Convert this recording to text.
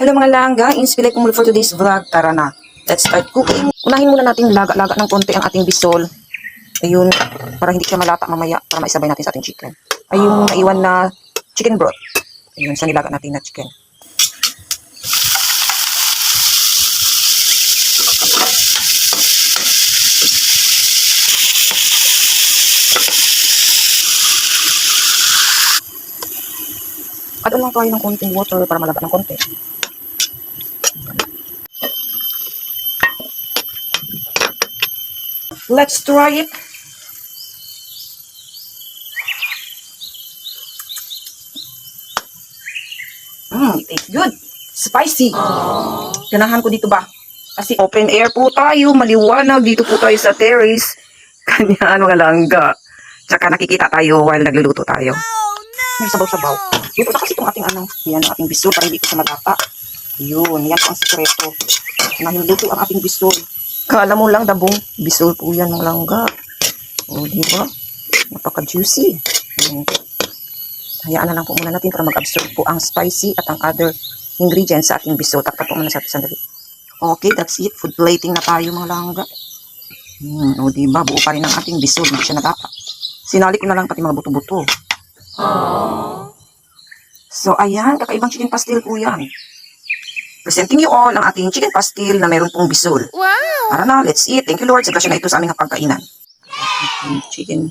Hello mga langga, inspire ko muna for today's vlog. Tara na, let's start cooking. Unahin muna natin laga-laga ng konti ang ating bisol. Ayun, para hindi siya malata mamaya, para maisabay natin sa ating chicken. Ayun, naiwan na chicken broth. Ayun, sa nilaga natin na chicken. Add lang tayo ng konting water para malaba ng konti. Let's try it. It tastes good. Spicy. Ganahan ko dito ba? Kasi open air po tayo, maliwanag. Dito po tayo sa terrace. Kanya mga langga. Tsaka nakikita tayo while nagluluto tayo. May sabaw-sabaw. Luto na kasi itong ating yan ang ating bisol para hindi ko sa malata. Yun, yan ang sekreto. Nahinluto ang ating bisol. Kala mo lang dabong bisol po yan mga langga. O, diba? Napaka-juicy. Hayaan na lang po muna natin para mag-absorb po ang spicy at ang other ingredients sa ating bisol. Takpan po muna sa ating sandali. Okay, that's it. Food plating na tayo mga langga. O, diba? Buo pa rin ang ating bisol. Hindi siya natapa. Sinali ko na lang pati mga buto-buto. So, ayan. Kakaibang chicken pastil po yan. Presenting you all ang ating chicken pastil na meron pong bisol. Wow! Tara na, let's eat. Thank you Lord sa grasya na ito sa aming pagkainan. Chicken.